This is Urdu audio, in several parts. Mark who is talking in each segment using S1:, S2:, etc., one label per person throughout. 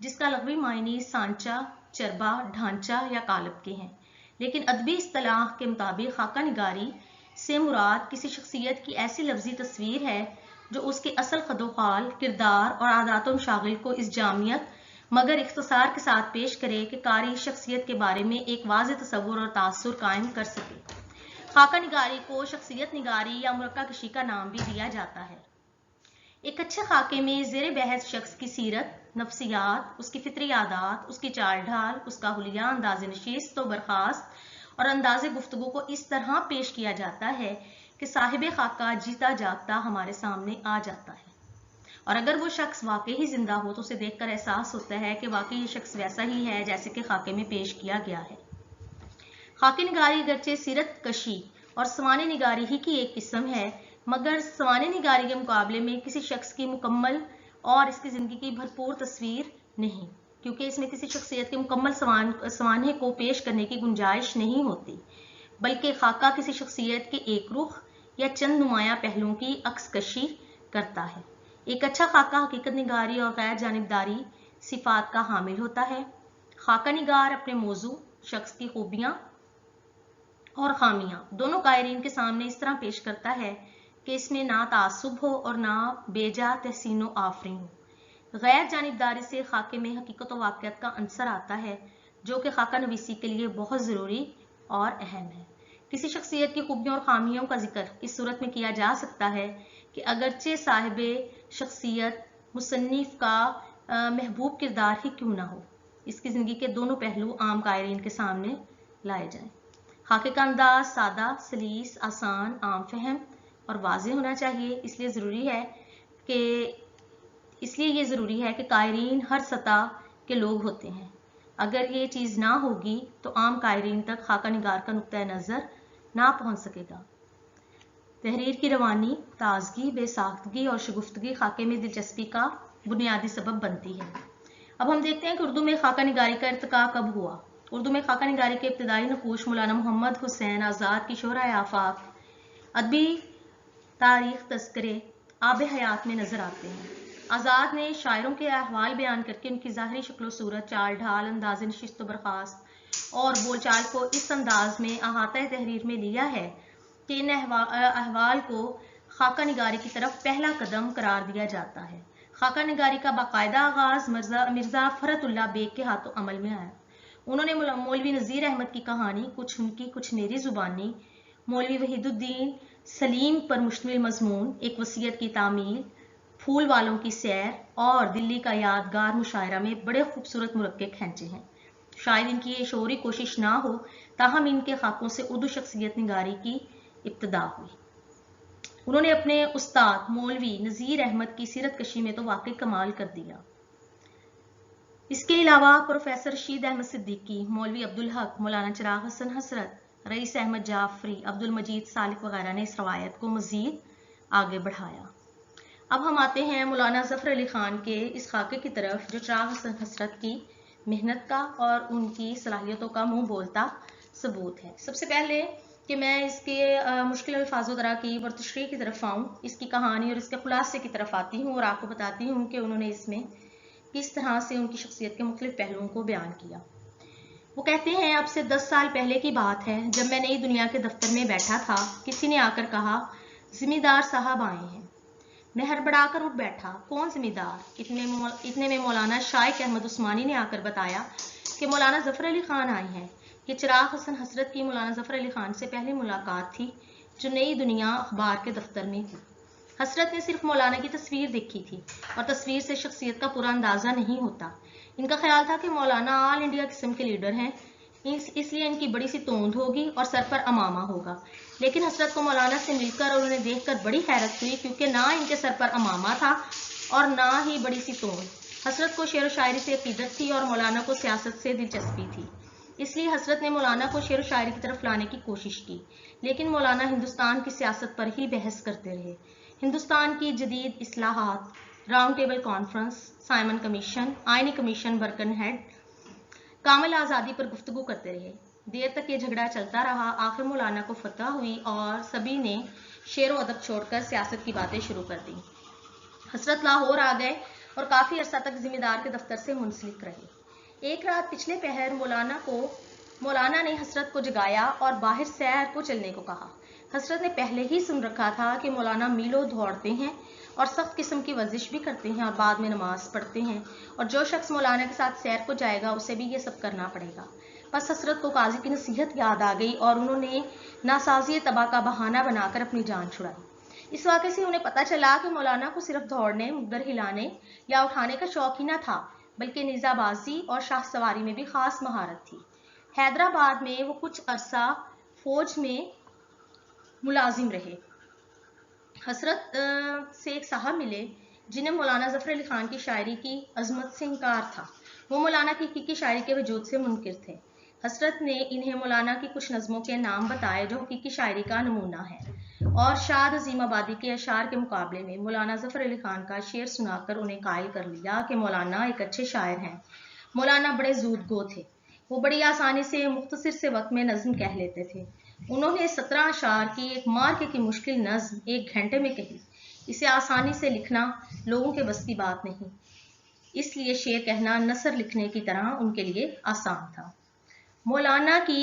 S1: جس کا لغوی معنی سانچہ، چربا، ڈھانچہ یا قالب کے ہیں، لیکن ادبی اصطلاح کے مطابق خاکہ نگاری سے مراد کسی شخصیت کی ایسی لفظی تصویر ہے جو اس کے اصل خد و خال، کردار اور عادات و مشاغل کو اس جامعیت مگر اختصار کے ساتھ پیش کرے کہ قاری شخصیت کے بارے میں ایک واضح تصور اور تاثر قائم کر سکے۔ خاکہ نگاری کو شخصیت نگاری یا مرقع کشی کا نام بھی دیا جاتا ہے۔ ایک اچھے خاکے میں زیر بحث شخص کی سیرت، نفسیات، اس کی فطری عادات، اس کی چال ڈھال، اس کا حلیہ، انداز نشست و برخاست اور انداز گفتگو کو اس طرح پیش کیا جاتا ہے کہ صاحب خاکہ جیتا جاگتا ہمارے سامنے آ جاتا ہے، اور اگر وہ شخص واقعی ہی زندہ ہو تو اسے دیکھ کر احساس ہوتا ہے کہ واقعی یہ شخص ویسا ہی ہے جیسے کہ خاکے میں پیش کیا گیا ہے۔ خاکی نگاری اگرچہ سیرت کشی اور سوانح نگاری ہی کی ایک قسم ہے، مگر سوانح نگاری کے مقابلے میں کسی شخص کی مکمل اور اس کی زندگی کی بھرپور تصویر نہیں، کیونکہ اس میں کسی شخصیت کے مکمل سوانح کو پیش کرنے کی گنجائش نہیں ہوتی، بلکہ خاکہ کسی شخصیت کے ایک رخ یا چند نمایاں پہلوؤں کی عکس کشی کرتا ہے۔ ایک اچھا خاکہ حقیقت نگاری اور غیر جانبداری صفات کا حامل ہوتا ہے۔ خاکہ نگار اپنے موضوع، شخص کی خوبیاں اور خامیاں دونوں قائرین کے سامنے اس طرح پیش کرتا ہے کہ اس میں نہ تعصب ہو اور نہ بے جا تحسین و آفرین ہو۔ غیر جانبداری سے خاکے میں حقیقت و واقعیت کا عنصر آتا ہے جو کہ خاکہ نویسی کے لیے بہت ضروری اور اہم ہے۔ کسی شخصیت کی خوبیوں اور خامیوں کا ذکر اس صورت میں کیا جا سکتا ہے کہ اگرچہ صاحب شخصیت مصنف کا محبوب کردار ہی کیوں نہ ہو، اس کی زندگی کے دونوں پہلو عام قائرین کے سامنے لائے جائیں۔ خاکے کا انداز سادہ، سلیس، آسان، عام فہم اور واضح ہونا چاہیے۔ اس لیے یہ ضروری ہے کہ قائرین ہر سطح کے لوگ ہوتے ہیں۔ اگر یہ چیز نہ ہوگی تو عام قائرین تک خاکہ نگار کا نقطہ نظر نہ پہنچ سکے گا۔ تحریر کی روانی، تازگی، بے ساختگی اور شگفتگی خاکے میں دلچسپی کا بنیادی سبب بنتی ہے۔ اب ہم دیکھتے ہیں کہ اردو میں خاکہ نگاری کا ارتقاء کب ہوا۔ اردو میں خاکہ نگاری کے ابتدائی نقوش مولانا محمد حسین آزاد کی شہرۂ آفاق ادبی تاریخ تذکرے آب حیات میں نظر آتے ہیں۔ آزاد نے شاعروں کے احوال بیان کر کے ان کی ظاہری شکل و صورت، چال ڈھال، انداز نشست و برخاست اور بول چال کو اس انداز میں احاطۂ تحریر میں لیا ہے کہ ان احوال کو خاکہ نگاری کی طرف پہلا قدم قرار دیا جاتا ہے۔ خاکہ نگاری کا باقاعدہ آغاز مرزا فرحت اللہ بیگ کے ہاتھوں عمل میں آیا۔ انہوں نے مولوی نذیر احمد کی کہانی کچھ ان کی کچھ میری زبانی، مولوی وحید الدین سلیم پر مشتمل مضمون ایک وصیت کی تعمیل، پھول والوں کی سیر اور دلی کا یادگار مشاعرہ میں بڑے خوبصورت مرقع کھینچے ہیں۔ شاید ان کی یہ شعوری کوشش نہ ہو، تاہم ان کے خاکوں سے اردو شخصیت نگاری کی ابتدا ہوئی۔ انہوں نے اپنے استاد مولوی نذیر احمد کی سیرت کشی میں تو واقعی کمال کر دیا۔ اس کے علاوہ پروفیسر رشید احمد صدیقی، مولوی عبدالحق، مولانا چراغ حسن حسرت، رئیس احمد جعفری، عبد المجید سالک وغیرہ نے اس روایت کو مزید آگے بڑھایا۔ اب ہم آتے ہیں مولانا ظفر علی خان کے اس خاکے کی طرف جو چراغ حسن حسرت کی محنت کا اور ان کی صلاحیتوں کا منہ بولتا ثبوت ہے۔ سب سے پہلے کہ میں اس کے مشکل الفاظ و تراکیب اور تشریح کی طرف آؤں، اس کی کہانی اور اس کے خلاصے کی طرف آتی ہوں اور آپ کو بتاتی ہوں کہ انہوں نے اس میں کس طرح سے ان کی شخصیت کے مختلف پہلوؤں کو بیان کیا۔ وہ کہتے ہیں اب سے 10 سال پہلے کی بات ہے، جب میں نئی دنیا کے دفتر میں بیٹھا تھا، کسی نے آ کر کہا ذمہ دار صاحب آئے ہیں۔ میں ہڑبڑا کر اٹھ بیٹھا، کون ذمہ دار؟ اتنے میں مولانا شائق احمد عثمانی نے آ کر بتایا کہ مولانا ظفر علی خان آئے ہیں۔ یہ چراغ حسن حسرت کی مولانا ظفر علی خان سے پہلی ملاقات تھی جو نئی دنیا اخبار کے دفتر میں ہوئی۔ حسرت نے صرف مولانا کی تصویر دیکھی تھی اور تصویر سے شخصیت کا پورا اندازہ نہیں ہوتا۔ ان کا خیال تھا کہ مولانا آل انڈیا قسم کے لیڈر ہیں، اس لیے ان کی بڑی سی توند ہوگی اور سر پر امامہ ہوگا۔ لیکن حسرت کو مولانا سے مل کر اور انہیں دیکھ کر بڑی حیرت ہوئی، کیونکہ نہ ان کے سر پر امامہ تھا اور نہ ہی بڑی سی توند۔ حسرت کو شعر و شاعری سے عقیدت تھی اور مولانا کو سیاست سے دلچسپی تھی، اس لیے حسرت نے مولانا کو شعر و شاعری کی طرف لانے کی کوشش کی، لیکن مولانا ہندوستان کی سیاست پر ہی بحث کرتے رہے۔ ہندوستان کی جدید اصلاحات، round table conference, Simon commission, آئینی کمیشن، برکن ہیڈ، کامل آزادی پر گفتگو کرتے رہے۔ دیر تک یہ جھگڑا چلتا رہا، آخر مولانا کو فتح ہوئی اور سبھی نے شعر و ادب چھوڑ کر سیاست کی باتیں شروع کر دی۔ حسرت لاہور آ گئے اور کافی عرصہ تک ذمہ دار کے دفتر سے منسلک رہے۔ ایک رات پچھلے پہر مولانا نے حسرت کو جگایا اور باہر سیر کو چلنے کو کہا۔ حسرت نے پہلے ہی سن رکھا تھا کہ مولانا میلوں دوڑتے ہیں اور سخت قسم کی ورزش بھی کرتے ہیں اور بعد میں نماز پڑھتے ہیں، اور جو شخص مولانا کے ساتھ سیر کو جائے گا اسے بھی یہ سب کرنا پڑے گا۔ بس حسرت کو قاضی کی نصیحت یاد آ گئی اور انہوں نے ناسازی طبع کا بہانہ بنا کر اپنی جان چھڑائی۔ اس واقعے سے انہیں پتہ چلا کہ مولانا کو صرف دوڑنے، مقدر ہلانے یا اٹھانے کا شوق ہی نہ تھا، بلکہ نیزہ بازی اور شاہ سواری میں بھی خاص مہارت تھی۔ حیدرآباد میں وہ کچھ عرصہ فوج میں ملازم رہے۔ حسرت سے ایک صاحب ملے جنہیں مولانا ظفر علی خان کی شاعری کی عظمت سے انکار تھا۔ وہ مولانا کی حقیقی شاعری کے وجود سے منکر تھے۔ حسرت نے انہیں مولانا کی کچھ نظموں کے نام بتائے جو حقیقی شاعری کا نمونہ ہے، اور شاد عظیم آبادی کے اشعار کے مقابلے میں مولانا ظفر علی خان کا شعر سنا کر انہیں قائل کر لیا کہ مولانا ایک اچھے شاعر ہیں۔ مولانا بڑے زود گو تھے، وہ بڑی آسانی سے مختصر سے وقت میں نظم کہہ لیتے تھے۔ انہوں نے 17 اشعار کی ایک مارکے کی مشکل نظم 1 گھنٹے میں کہی۔ اسے آسانی سے لکھنا لوگوں کے بس کی بات نہیں، اس لیے شعر کہنا نثر لکھنے کی طرح ان کے لیے آسان تھا۔ مولانا کی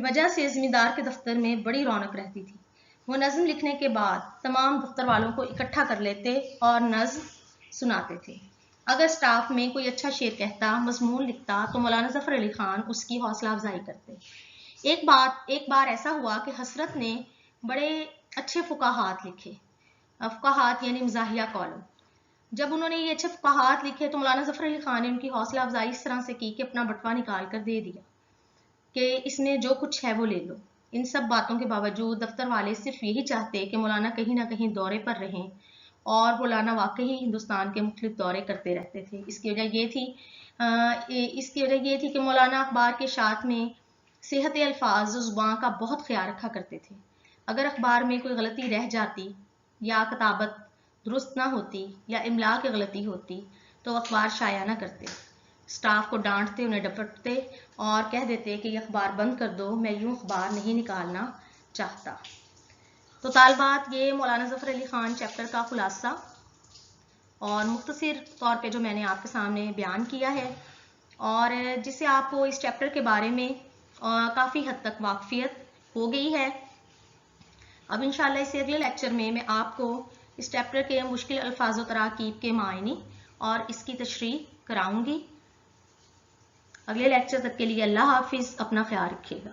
S1: وجہ سے ذمہ دار کے دفتر میں بڑی رونق رہتی تھی۔ وہ نظم لکھنے کے بعد تمام دفتر والوں کو اکٹھا کر لیتے اور نظم سناتے تھے۔ اگر سٹاف میں کوئی اچھا شعر کہتا، مضمون لکھتا تو مولانا ظفر علی خان اس کی حوصلہ افزائی کرتے۔ ایک بار ایسا ہوا کہ حسرت نے بڑے اچھے فقاہات لکھے۔ فقاہات یعنی مزاحیہ کالم۔ جب انہوں نے یہ اچھے فقاہات لکھے تو مولانا ظفر علی خان نے ان کی حوصلہ افزائی اس طرح سے کی کہ اپنا بٹوا نکال کر دے دیا کہ اس میں جو کچھ ہے وہ لے لو۔ ان سب باتوں کے باوجود دفتر والے صرف یہی چاہتے کہ مولانا کہیں نہ کہیں دورے پر رہیں، اور مولانا واقعی ہندوستان کے مختلف دورے کرتے رہتے تھے۔ اس کی وجہ یہ تھی کہ مولانا اخبار کے اشاعت میں صحت الفاظ و زبان کا بہت خیال رکھا کرتے تھے۔ اگر اخبار میں کوئی غلطی رہ جاتی یا کتابت درست نہ ہوتی یا املا کی غلطی ہوتی تو اخبار شائع نہ کرتے۔ سٹاف کو ڈانٹتے، انہیں ڈپٹتے اور کہہ دیتے کہ یہ اخبار بند کر دو، میں یوں اخبار نہیں نکالنا چاہتا۔ تو طالبات، یہ مولانا ظفر علی خان چیپٹر کا خلاصہ اور مختصر طور پہ جو میں نے آپ کے سامنے بیان کیا ہے، اور جس سے آپ کو اس چیپٹر کے بارے میں کافی حد تک واقفیت ہو گئی ہے۔ اب انشاءاللہ اس اگلے لیکچر میں آپ کو اس چیپٹر کے مشکل الفاظ و تراکیب کے معنی اور اس کی تشریح کراؤں گی۔ اگلے لیکچر تک کے لیے اللہ حافظ، اپنا خیال رکھیے گا۔